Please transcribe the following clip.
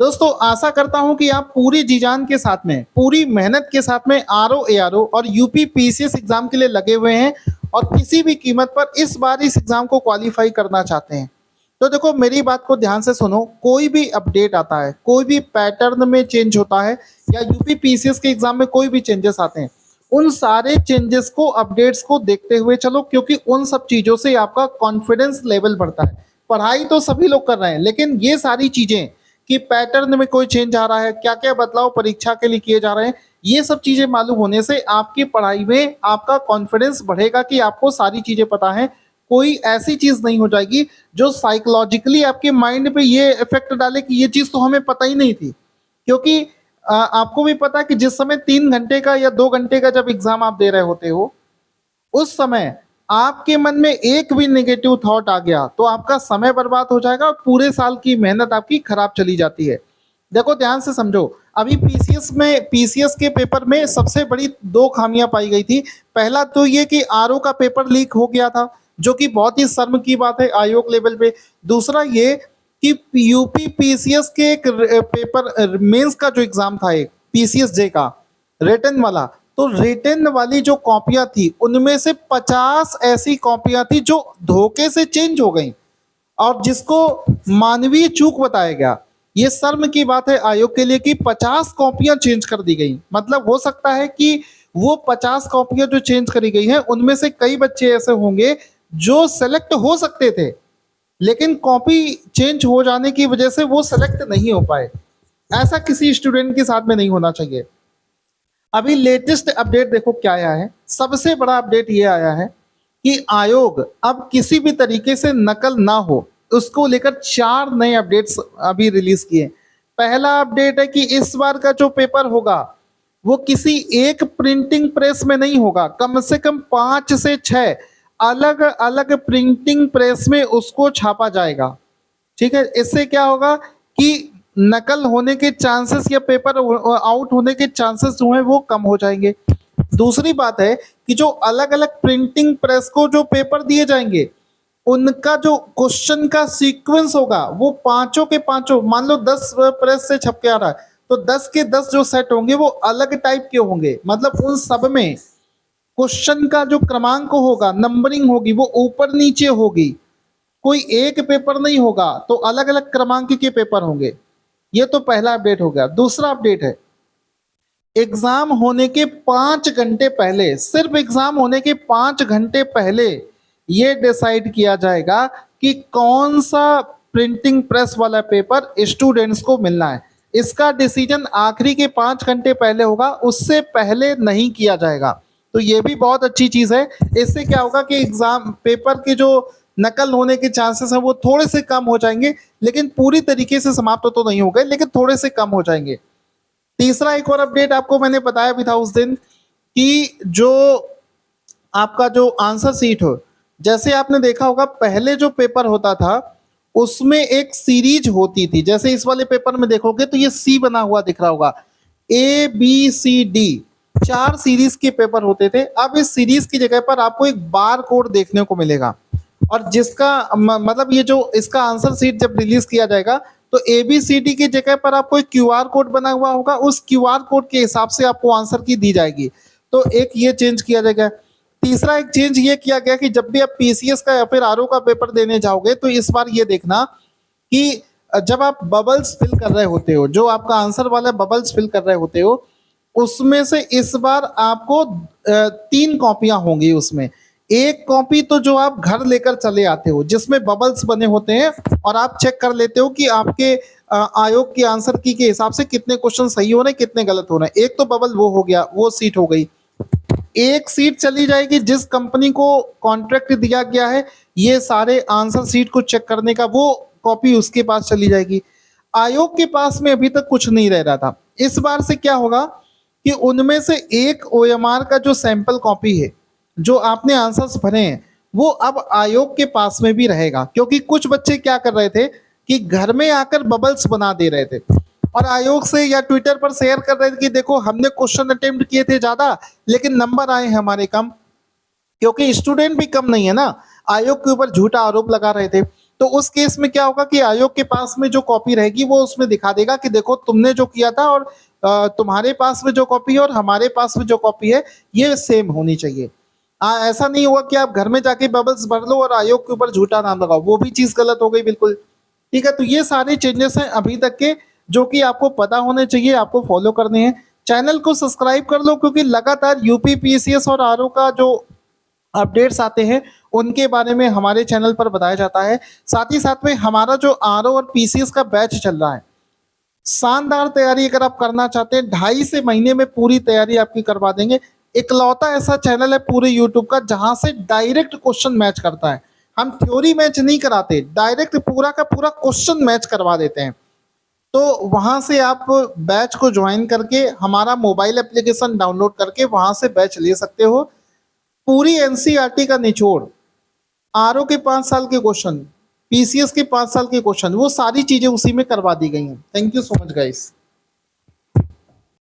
दोस्तों आशा करता हूं कि आप पूरी जी जान के साथ में, पूरी मेहनत के साथ में आरओ एआरओ और यूपी पीसीएस एग्जाम के लिए लगे हुए हैं और किसी भी कीमत पर इस बार इस एग्जाम को क्वालिफाई करना चाहते हैं। तो देखो मेरी बात को ध्यान से सुनो, कोई भी अपडेट आता है, कोई भी पैटर्न में चेंज होता है या यूपी पीसीएस के एग्जाम में कोई भी चेंजेस आते हैं, उन सारे चेंजेस को, अपडेट्स को देखते हुए चलो, क्योंकि उन सब चीजों से आपका कॉन्फिडेंस लेवल बढ़ता है। पढ़ाई तो सभी लोग कर रहे हैं, लेकिन ये सारी चीजें कि पैटर्न में कोई चेंज आ रहा है, क्या क्या बदलाव परीक्षा के लिए किए जा रहे हैं, ये सब चीजें मालूम होने से आपकी पढ़ाई में आपका कॉन्फिडेंस बढ़ेगा कि आपको सारी चीजें पता है। कोई ऐसी चीज नहीं हो जाएगी जो साइकोलॉजिकली आपके माइंड पे ये इफेक्ट डाले कि ये चीज तो हमें पता ही नहीं थी। क्योंकि आपको भी पता है कि जिस समय 3 घंटे का या 2 घंटे का जब एग्जाम आप दे रहे होते हो, उस समय आपके मन में एक भी नेगेटिव थॉट आ गया तो आपका समय बर्बाद हो जाएगा और पूरे साल की मेहनत आपकी खराब चली जाती है। देखो ध्यान से समझो, अभी पीसीएस के पेपर में सबसे बड़ी 2 खामियां पाई गई थी। पहला तो ये कि आरओ का पेपर लीक हो गया था, जो कि बहुत ही शर्म की बात है आयोग लेवल पे। दूसरा ये कि यूपी पीसीएस के एक पेपर मेंस का जो एग्जाम था, एक पीसीएस जे का रिटन वाला, तो रिटन वाली जो कॉपियां थी उनमें से 50 ऐसी कॉपियां थी जो धोखे से चेंज हो गई और जिसको मानवीय चूक बताया गया। ये शर्म की बात है आयोग के लिए कि 50 कॉपियां चेंज कर दी गई। मतलब हो सकता है कि वो 50 कॉपियां जो चेंज करी गई हैं उनमें से कई बच्चे ऐसे होंगे जो सेलेक्ट हो सकते थे, लेकिन कॉपी चेंज हो जाने की वजह से वो सेलेक्ट नहीं हो पाए। ऐसा किसी स्टूडेंट के साथ में नहीं होना चाहिए। अभी लेटेस्ट अपडेट देखो क्या आया है। सबसे बड़ा अपडेट ये आया है कि आयोग अब किसी भी तरीके से नकल ना हो, उसको लेकर 4 नए अपडेट्स अभी रिलीज किए। पहला अपडेट है कि इस बार का जो पेपर होगा वो किसी एक प्रिंटिंग प्रेस में नहीं होगा, कम से कम 5 से 6 अलग अलग प्रिंटिंग प्रेस में उसको छापा जाएगा। ठीक है, इससे क्या होगा कि नकल होने के चांसेस या पेपर आउट होने के चांसेस जो हैं वो कम हो जाएंगे। दूसरी बात है कि जो अलग अलग प्रिंटिंग प्रेस को जो पेपर दिए जाएंगे, उनका जो क्वेश्चन का सीक्वेंस होगा वो पांचों के पांचों, मान लो 10 प्रेस से छप के आ रहा है तो 10 के 10 जो सेट होंगे वो अलग टाइप के होंगे। मतलब उन सब में क्वेश्चन का जो क्रमांक होगा, नंबरिंग होगी, वो ऊपर नीचे होगी। कोई एक पेपर नहीं होगा, तो अलग अलग क्रमांक के पेपर होंगे। ये तो पहला अपडेट हो गया। दूसरा अपडेट है, एग्जाम होने के 5 घंटे पहले, सिर्फ एग्जाम होने के 5 घंटे पहले ये डिसाइड किया जाएगा कि कौन सा प्रिंटिंग प्रेस वाला पेपर स्टूडेंट्स को मिलना है। इसका डिसीजन आखिरी के 5 घंटे पहले होगा, उससे पहले नहीं किया जाएगा। तो ये भी बहुत अच्छी चीज है। इससे क्या होगा कि एग्जाम पेपर के जो नकल होने के चांसेस हैं वो थोड़े से कम हो जाएंगे, लेकिन पूरी तरीके से समाप्त तो नहीं हो गए, लेकिन थोड़े से कम हो जाएंगे। तीसरा एक और अपडेट आपको मैंने बताया भी था उस दिन कि जो आपका जो आंसर सीट हो, जैसे आपने देखा होगा पहले जो पेपर होता था उसमें एक सीरीज होती थी। जैसे इस वाले पेपर में देखोगे तो ये सी बना हुआ दिख रहा होगा, A B C D, 4 series के पेपर होते थे। अब इस सीरीज की जगह पर आपको एक बार कोड देखने को मिलेगा और जिसका मतलब ये जो इसका आंसर सीट जब रिलीज किया जाएगा तो ABCD की जगह पर आपको एक QR कोड बना हुआ होगा, उस QR कोड के हिसाब से आपको आंसर की दी जाएगी। तो एक ये चेंज किया जाएगा। तीसरा एक चेंज ये किया गया कि जब भी आप पीसीएस का या फिर आरओ का पेपर देने जाओगे तो इस बार ये देखना कि जब आप बबल्स फिल कर रहे होते हो, जो आपका आंसर वाला बबल्स फिल कर रहे होते हो, उसमें से इस बार आपको 3 कॉपियां होंगी। उसमें एक कॉपी तो जो आप घर लेकर चले आते हो जिसमें बबल्स बने होते हैं और आप चेक कर लेते हो कि आपके आयोग के आंसर की के हिसाब से कितने क्वेश्चन सही हो रहे हैं, कितने गलत हो रहे हैं। एक तो बबल वो हो गया, वो सीट हो गई। एक सीट चली जाएगी जिस कंपनी को कॉन्ट्रैक्ट दिया गया है ये सारे आंसर सीट को चेक करने का, वो कॉपी उसके पास चली जाएगी। आयोग के पास में अभी तक कुछ नहीं रह रहा था। इस बार से क्या होगा कि उनमें से एक OMR का जो सैंपल कॉपी है, जो आपने आंसर्स भरे हैं, वो अब आयोग के पास में भी रहेगा। क्योंकि कुछ बच्चे क्या कर रहे थे कि घर में आकर बबल्स बना दे रहे थे और आयोग से या ट्विटर पर शेयर कर रहे थे कि देखो हमने क्वेश्चन अटेम्प्ट किए थे ज्यादा लेकिन नंबर आए हैं हमारे कम, क्योंकि स्टूडेंट भी कम नहीं है ना। आयोग के ऊपर झूठा आरोप लगा रहे थे। तो उस केस में क्या होगा कि आयोग के पास में जो कॉपी रहेगी वो उसमें दिखा देगा कि देखो तुमने जो किया था और तुम्हारे पास में जो कॉपी है और हमारे पास में जो कॉपी है ये सेम होनी चाहिए। ऐसा नहीं हुआ कि आप घर में जाके बबल्स भर लो और आयोग के ऊपर झूठा नाम लगाओ, वो भी चीज गलत हो गई बिल्कुल। ठीक है, तो ये सारे चेंजेस हैं अभी तक के जो कि आपको पता होने चाहिए, आपको फॉलो करने हैं। चैनल को सब्सक्राइब कर लो क्योंकि लगातार यूपी पीसीएस और आरओ का जो अपडेट्स आते हैं उनके बारे में हमारे चैनल पर बताया जाता है। साथ ही साथ में हमारा जो आरओ और पीसीएस का बैच चल रहा है, शानदार तैयारी अगर आप करना चाहते हैं 2.5 से महीने में पूरी तैयारी आपकी करवा देंगे। इकलौता ऐसा चैनल है पूरे यूट्यूब का जहां से डायरेक्ट क्वेश्चन मैच करता है। हम थ्योरी मैच नहीं कराते, डायरेक्ट पूरा का पूरा क्वेश्चन मैच करवा देते हैं। तो वहां से आप बैच को ज्वाइन करके हमारा मोबाइल एप्लीकेशन डाउनलोड करके वहां से बैच ले सकते हो। पूरी एनसीईआरटी का निचोड़, आरओ के 5 साल के क्वेश्चन, पीसीएस के 5 साल के क्वेश्चन, वो सारी चीजें उसी में करवा दी गई हैं। Thank you so much guys.